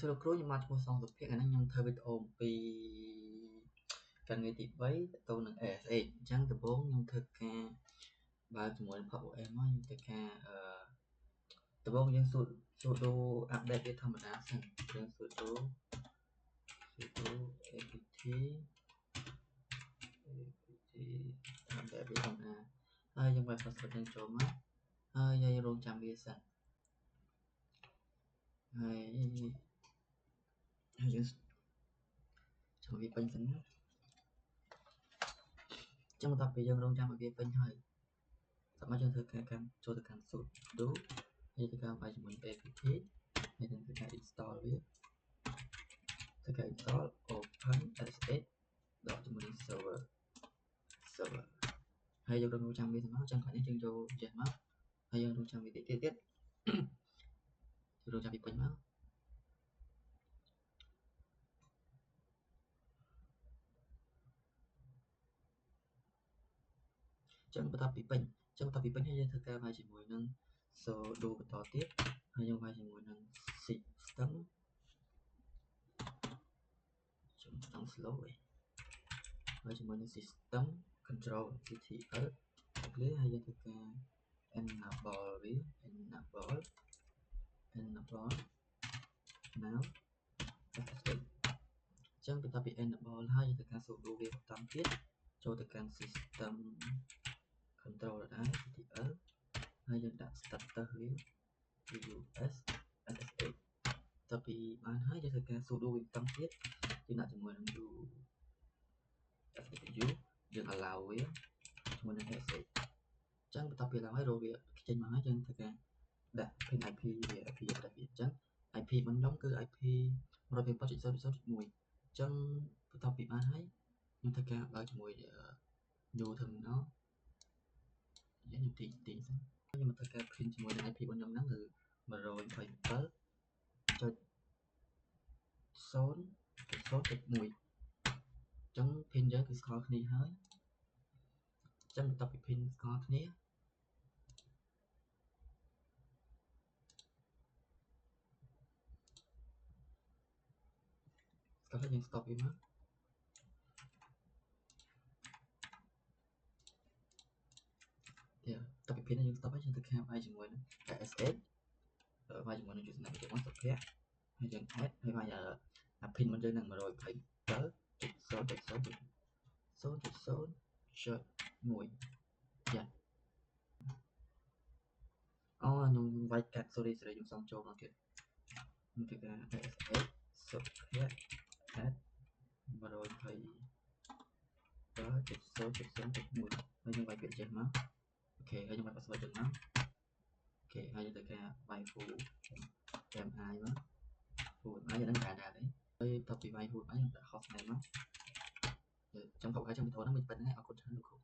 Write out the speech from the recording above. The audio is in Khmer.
សួរលោកគ្រូខ្ញុំបានឈ្មោះសងសុភ័ក្រថ្ងៃនេះខ្ញុំធ្វើវីដេអូអំពីការងារទី3ទៅនឹង ASH អញ្ចឹងដំបូងខ្ញុំធ្វើការបើកជាមួយនឹង PubOM មកខ្ញុំធ្វើការដំបូងយើងsudo update វាធម្មតាសិនយើង sudo apt update វាធម្មតាហើយយើងបើក password យើងចូលមកហើយយើងរងចាំវាសិនហើយយើងចូលវាពេញសិនណាចឹងបន្ទាប់ពីយើងរងចាំឲ្យវាពេញហើយសម្រាប់យើងធ្វើការកាន់ចូលទៅកាន់ sudo ហើយធ្វើការបាយជាមួយ apt ហើយនឹងធ្វើការ install វាធ្វើការ install open sh ដកជាមួយនឹង server ហើយយើងរងចាំវាទៅមកចឹងខាងនេះយើងយកចេះមកហើយយើងរងចាំវាទៀតរងចាំវាពេញមកចឹងបន្ទាប់ពីពេញហើយយើងធ្វើការបាយជាមួយនឹង sudo បន្តទៀតហើយយើងបាយជាមួយនឹង system ខ្ញុំចង់ slow វិញហើយជាមួយនឹង system control ctl នេះហើយយើងធ្វើការ enable វា enable now sh ចឹងបន្ទាប់ពី enable ហើយយើងធ្វើការ sudo វាបន្តទៀតចូលទៅកាន់ system control ដែរ ctl ហើយយើងដាក់ status វា us sh តទៅពីបានហើយយើងធ្វើការ sudo វាបន្តទៀតយើងដាក់ជាមួយនឹង fw យើង allow វាជាមួយនឹង sh ចឹងបន្ទាប់ពីឡើងហើយរកវាចេញមកហើយយើងធ្វើការដាក់ pin IP វា IP ដាក់វាចឹង IP របស់ខ្ញុំគឺ IP 127.0.0.1 ចឹងបន្ទាប់ពីបានហើយខ្ញុំធ្វើការបើកជាមួយ new terminal យើងទីសិនខ្ញុំធ្វើការ pin ជាមួយនឹង IP របស់ខ្ញុំហ្នឹងគឺ 127.0.0.1 ចឹង pin យើងគឺស្គាល់គ្នាហើយចឹងបន្ទាប់ពី pin ស្គាល់គ្នាយើង stop វាមកតទៅពី pin យើង stop ហើយយើងទៅខាងបាយជាមួយនឹង sh បាយជាមួយនឹងយុទ្ធនាការរបស់សុភ័ក្រហើយយើង add ហើយបាយpin របស់យើងនឹង 127.0.0.1 យ៉ាអូខ្ញុំវាយកាត់ sorry ខ្ញុំសុំចូលមកទៀតខ្ញុំធ្វើការ sh សុភ័ក្រ add 127.0.0.1 ហើយយើងវាយពាក្យចេះមកអូខេហើយខ្ញុំវាយ password ចឹងមកអូខេហើយយើងធ្វើការវាយ full mi មក full mi យើងនឹងកាលណាទេហើយបន្ទាប់ពីវាយ full mi យើងដាក់ hostname មកចាំកុំឲ្យចាំវីដេអូហ្នឹងមិនប៉ុណ្ណឹងអរគុណច្រើនលោកគ្រូ